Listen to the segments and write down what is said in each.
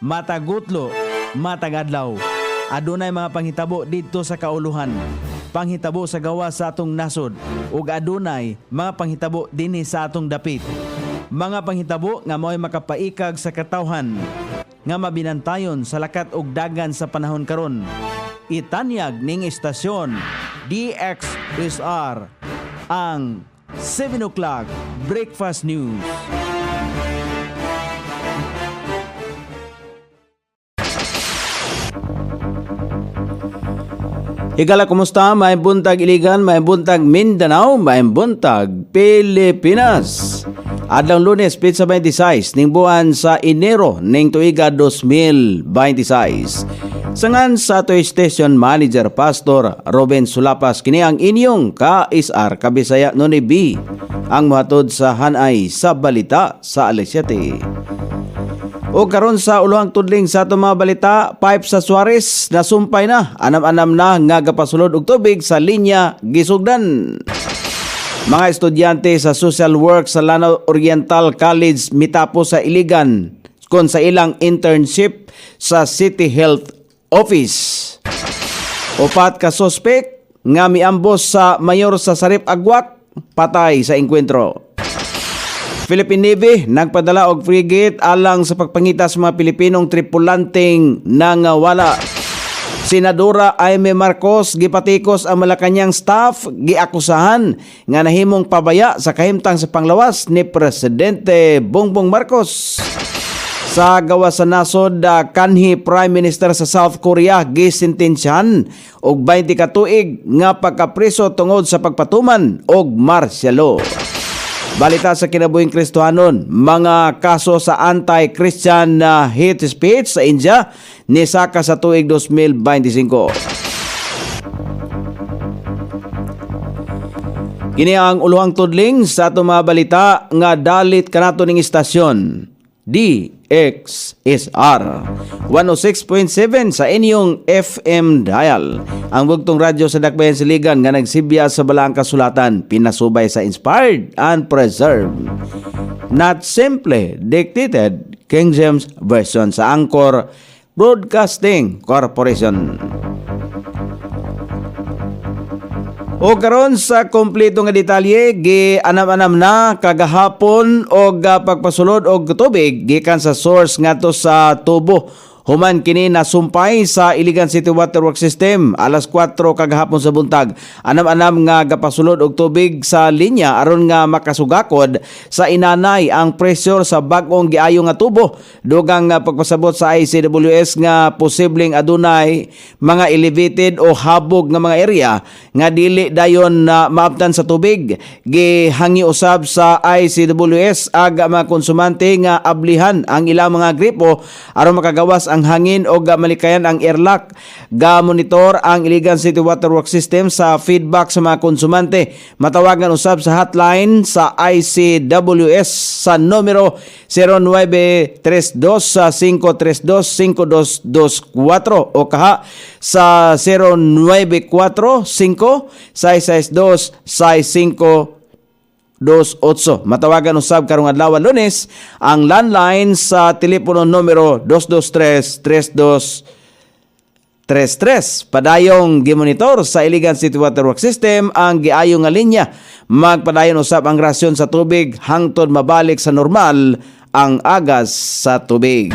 matagutlo, matagadlaw. Adunay mga panghitabo dito sa kauluhan. Panghitabo sa gawa sa atong nasod ug adunay mga panghitabo dinhi sa atong dapit. Mga panghitabo nga mao'y makapaikag sa katawhan nga mabinantayon sa lakat ug dagan sa panahon karon. Itanyag ning istasyon DXSR ang 7 o'clock Breakfast News. Higala, kumusta? May buntag Iligan, may buntag Mindanao, may buntag Pilipinas. Adlang Lunes, Pizza 26, ning buwan sa Enero, ning tuiga 2026. Sangan sa ato station manager Pastor Ruben Sulapas, kini ang inyong ka-SR Kabisaya Noni B, ang mahatod sa hanay sa balita sa alas 7. O karon sa uluhang tudling sa ato mga balita, pipe sa Suarez nasumpay na, anam-anam na nga gapasulod og tubig sa linya gisugdan. Mga estudyante sa Social Work sa Lanao Oriental College mitapos sa Iligan kon sa ilang internship sa City Health Office. Upat ka suspek nga miambos sa mayor sa Sarip Agwak, patay sa engkwentro. Philippine Navy nagpadala og frigate alang sa pagpangita sa mga Pilipinong tripulanteng nangawala. Senadora Aimee Marcos gipatikos ang Malacañang staff, giakusahan nga nahimong pabaya sa kahimtang sa panglawas ni Presidente Bongbong Marcos. Sa gawa sa nasod, kanhi Prime Minister sa South Korea gisintensyahan og 20 ka tuig nga pagkapriso tungod sa pagpatuman og martial law. Balita sa kinabuhing Kristohanon, mga kaso sa anti-Christian hate speech sa India ni saka sa tuig 2025. Kini ang uluhang tudling sa ato mga balita nga dalit kanato ning istasyon DXSR 106.7 sa inyong FM dial. Ang bugtong radyo sa Dakbayan Siligan nga nagsibya sa balaang kasulatan, pinasubay sa inspired and preserved, not simply dictated King James Version sa Angkor Broadcasting Corporation. O karon sa kompleto nga detalye, gi-anam-anam na kagahapon og pagpasulod og tubig gikan sa source ngadto sa tubo. Human kini nasumpay sa Iligan City Water Works System alas 4 kagahapon sa buntag. Anam-anam nga gapasulod og tubig sa linya aron nga makasugakod sa inanay ang pressure sa bag-ong giayo nga tubo. Dugang pagpasabot sa ICWS nga posibleng adunay mga elevated o habog nga mga area nga dili dayon na maabtan sa tubig. Gihangi usab sa ICWS aga mga konsumante nga ablihan ang ilang mga gripo aron makagawas ang hangin o malikayan ang airlock. Ga-monitor ang Iligan City Water Works System sa feedback sa mga konsumante. Matawagan usab sa hotline sa ICWS sa numero 0932-532-5224 o kaha sa 0945-662-6528. Matawagan usab karong adlaw Lunes ang landline sa telepono numero 223-3233. Padayong gimonitor sa Iligan City Water Works System ang giayo nga linya. Magpadayon usab ang rasyon sa tubig hangtod mabalik sa normal ang agas sa tubig.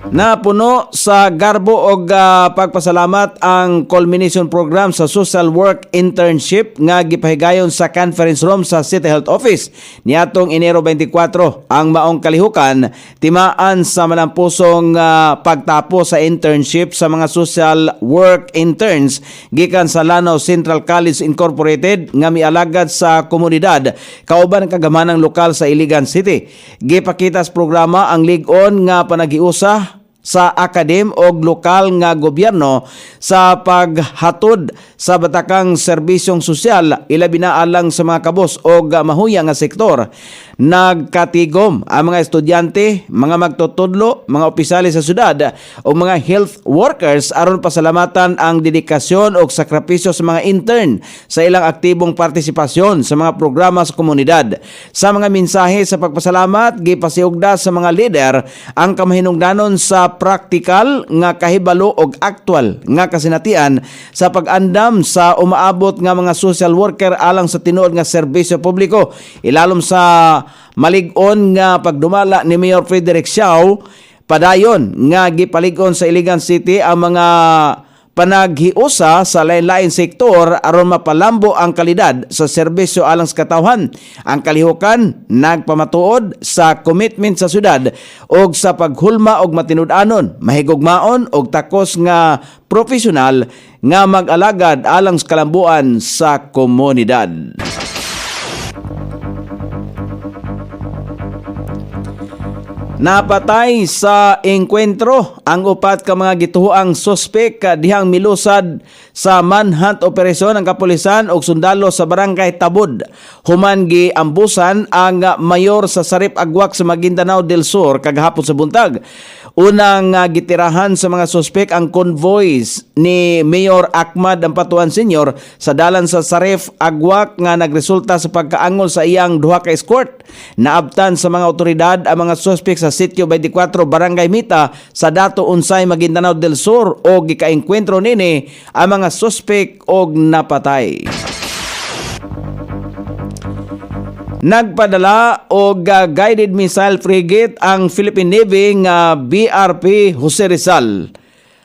Napuno sa garbo og pagpasalamat ang culmination program sa social work internship nga gipahigayon sa conference room sa City Health Office niadtong Enero 24. Ang maong kalihukan timaan sa malampusong pagtapos sa internship sa mga social work interns gikan sa Lanao Central College Incorporated nga mialagad sa komunidad kauban ang kagamanang lokal sa Iligan City. Gipakita sa programa ang lig-on nga panagiusa sa akadem og lokal nga gobyerno sa paghatod sa batakang serbisyong sosyal ilabi na alang sa mga kabos og mahuya nga sektor. nagkatigom ang mga estudyante, mga magtutudlo, mga opisyales sa syudad o mga health workers aron pasalamatan ang dedikasyon o sakripisyo sa mga intern sa ilang aktibong partisipasyon sa mga programa sa komunidad. Sa mga mensahe sa pagpasalamat, gipasiugda sa mga leader ang kamahinungdanon sa praktikal nga kahibalo og aktwal nga kasinatian sa pag-andam sa umaabot nga mga social worker alang sa tinuod nga serbisyo publiko. Ilalom sa malig-on nga pagdumala ni Mayor Frederick Siao, padayon nga gipalig-on sa Iligan City ang mga panaghiusa sa lain-lain sektor aron mapalambo ang kalidad sa serbisyo alang sa katawhan. Ang kalihukan nagpamatuod sa commitment sa syudad og sa paghulma og matinud-anon, mahigugmaon og takos nga profesional nga mag-alagad alang sa kalambuan sa komunidad. Napatay sa engkwentro ang upat ka mga gituhuang suspek dihang milusad sa manhunt operasyon ng kapulisan og sundalo sa barangay Tabud. Human giambusan ang mayor sa Sarip Agwak sa Maguindanao del Sur kagahapon sa buntag. Unang gitirahan sa mga suspek ang convoys ni Mayor Ahmad Ampatuan Sr. sa dalan sa Sarip Agwak nga nagresulta sa pagkaangol sa iyang duha ka escort. Naabtan sa mga otoridad ang mga suspek sa Sitio 24 Barangay Mita sa Dato Unsay Maguindanao del Sur o gikaengkwentro nini ang mga suspek og napatay. Nagpadala og guided missile frigate ang Philippine Navy nga BRP Jose Rizal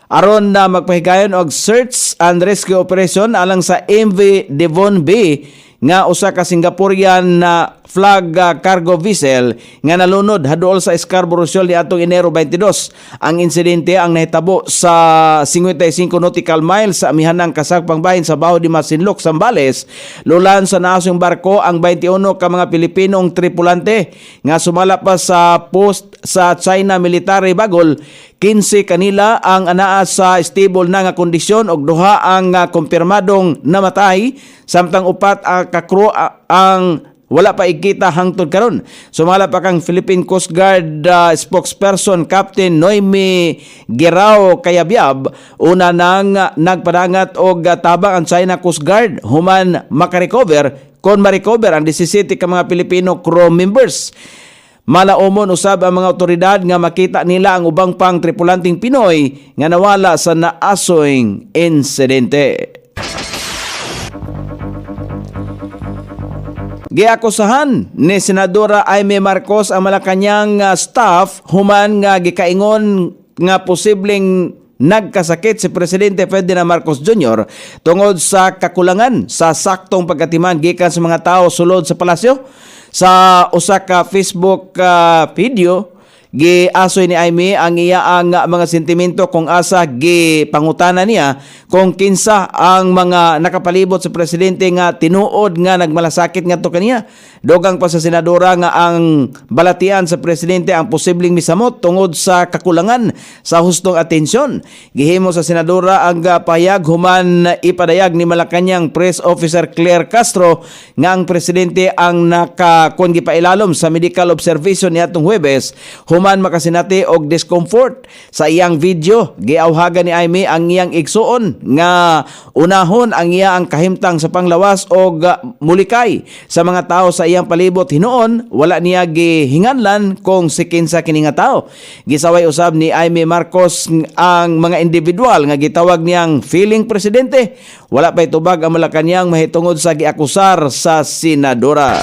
aron na magpahigayon og search and rescue operation alang sa MV Devon Bay nga usa ka Singaporean na flag cargo vessel nga nalunod hadol sa Scarborough Shoal niadtong Enero 22. Ang insidente ang nahitabo sa 55 nautical miles sa amihanang kasagpang bahin sa Baho de Masinloc, Zambales. Lulan sa nasong barko ang 21 ka mga Pilipinong tripulante nga sumala pa sa post sa China Military Bagol. 15 kanila ang anaa sa stable na nga kondisyon og duha ang kumpirmadong namatay samtang upat ang ka-crew ang wala pa ikita hangtod karon. Sumala pa kang Philippine Coast Guard spokesperson Captain Noemi Girao Kayabyab, una nang nagpadangat og tabang ang China Coast Guard human makarecover kon ma-recover ang 17 ka mga Pilipino crew members. Malaumon usab ang mga otoridad nga makita nila ang ubang pang tripulanting Pinoy nga nawala sa naasoing insidente. Giakusahan ni Senadora Aimee Marcos ang Malacañang staff human nga gikaingon nga posibleng nagkasakit si Presidente Ferdinand Marcos Jr. tungod sa kakulangan sa saktong pagkatiman gikan sa mga tao sulod sa palasyo. Sa usa ka Facebook video, giasoy ni Aimee ang iya ang mga sentimento kung asa gipangutana niya kung kinsa ang mga nakapalibot sa presidente nga tinuod nga nagmalasakit ngadto kaniya. Dogang pa sa senadora nga ang balatian sa presidente ang posibleng misamot tungod sa kakulangan sa hustong atensyon. Gihimo sa senadora ang pahayag human ipadayag ni Malacañang Press Officer Claire Castro nga ang presidente ang nakakon gipailalom sa medical observation niadtong Huwebes human makasinati og discomfort. Sa iyang video giawhagan ni Aimee ang iyang igsuon nga unahon ang iya ang kahimtang sa panglawas og mulikay sa mga tao sa iyang palibot. Hinuon wala niya gihinganlan kung si kinsa kini nga tao. Gisaway usab ni Aimee Marcos ang mga individual nga gitawag niyang feeling presidente. Wala pay tubag ang Malacañang mahitungod sa giakusar sa senadora.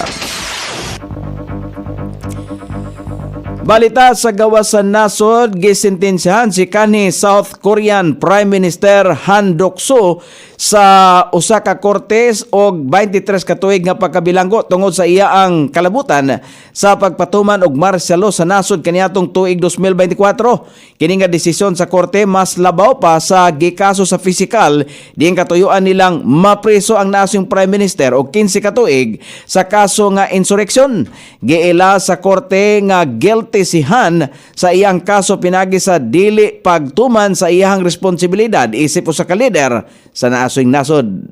Balita sa gawas sa nasod, gisintensyahan si kanhi South Korean Prime Minister Han Duck-soo sa usa ka kortes og 23 ka tuig nga pagkabilanggo tungod sa iya ang kalabutan sa pagpatuman og martial law sa nasod kaniadtong tuig 2024. Kini nga desisyon sa korte mas labaw pa sa gikaso sa pisikal diin katuyuan nilang mapreso ang nasong Prime Minister og 15 ka tuig sa kaso nga insurrection. Giila sa korte nga guilty si Han sa iyang kaso pinagi sa dili pagtuman sa iyang responsibilidad isip usa ka leader sa nasod.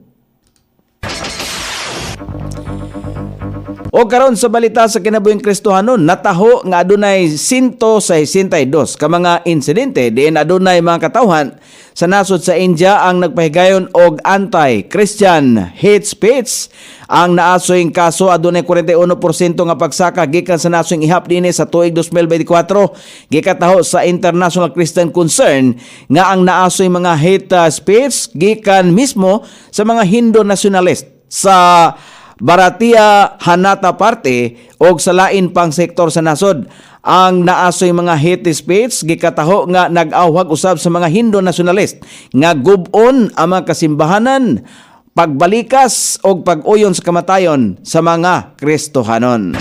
O karon sa balita sa kinabuhing Kristohanon, nataho nga adunay 162 ka mga insidente diin adunay mga katawhan sa nasod sa India ang nagpahigayon og anti-Christian hate speech. Ang naasoyng kaso adunay 41% nga pagsaka gikan sa nasodng ihap dinhi sa tuig 2024 gikataho sa International Christian Concern nga ang naasoy mga hate speech gikan mismo sa mga Hindu nationalist sa Bharatiya Janata Party o sa lain pang sektor sa nasod. Ang naasoy mga hate speech gikataho nga nag-awhag usab sa mga Hindu nationalist nga gub-on ang mga kasimbahanan, pagbalikas o pag-uyon sa kamatayon sa mga Kristohanon.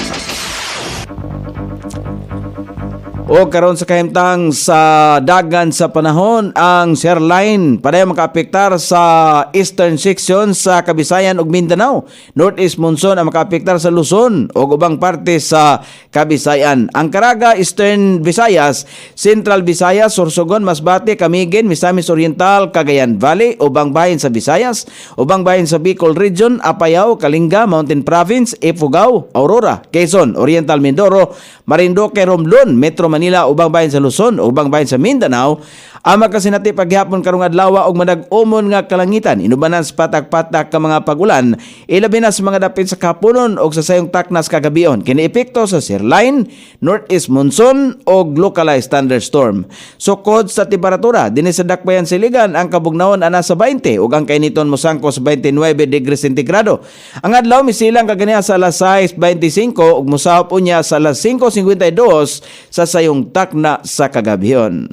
O karon sa kahimtang sa dagan sa panahon, ang Sherline paday makaapektar sa eastern section sa Kabisayan ug Mindanao. Northeast monsoon ang makaapektar sa Luzon ug ubang parte sa Kabisayan. Ang Caraga, Eastern Visayas, Central Visayas, Sorsogon, Masbate, Camiguin, Misamis Oriental, Cagayan Valley, ubang bahin sa Visayas, ubang bahin sa Bicol Region, Apayao, Kalinga, Mountain Province, Ifugao, Aurora, Quezon, Oriental Mindoro, Marinduque, Romblon, Metro Manila, ubang bahin sa Luzon, ubang bahin sa Mindanao, ang makasinati paghapon karong adlaw og madag-umon nga kalangitan, inubanan sa patak-patak ka mga pagulan, ilabi na sa mga dapit sa kapunon og sa sayong taknas kagabion. Kini epekto sa Sirline, Northeast monsoon og localized thunderstorm. Sukod sa temperatura, dinhi sa Dakbayan Siligan ang kabugnawon ana sa 20 ug ang kainiton mosangko sa 29 degrees centigrado. Ang adlaw misilang kaganiya sa alas 6:25 ug mosahop unya sa alas 5:52 sa sayong takna sa kagabion.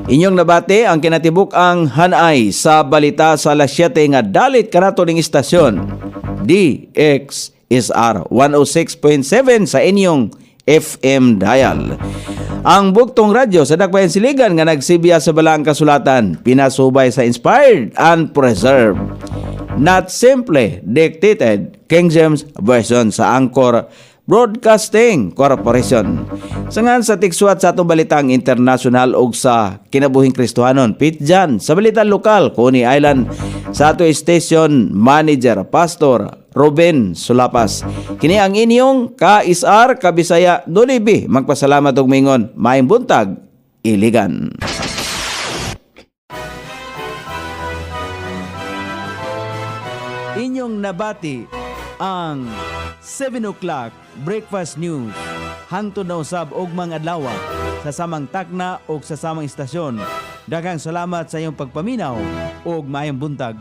Inyong nabate ang kinatibuk ang hanay sa balita sa alas 7 nga dalit kanato ning istasyon DXSR 106.7 sa inyong FM dial. Ang bugtong radyo sa Dakbayan Siligan nga nagsibiya sa balaang kasulatan, pinasubay sa inspired and preserved, not simply dictated King James Version sa Angkor Broadcasting Corporation. Sangan sa tiksuat sa atong balitang international ug sa kinabuhing Kristohanon, pitjan sa balitang lokal, Coney Island, sa ato station manager Pastor Ruben Sulapas. Kini ang inyong ka-isar Kabisaya Dolibi. Magpasalamat og mingon, maayong buntag, Iligan. Inyong nabati ang 7 o'clock breakfast news hangtod na usab og mga adlaw sa samang takna og sa samang istasyon. Daghang salamat sa iyong pagpaminaw og maayong buntag.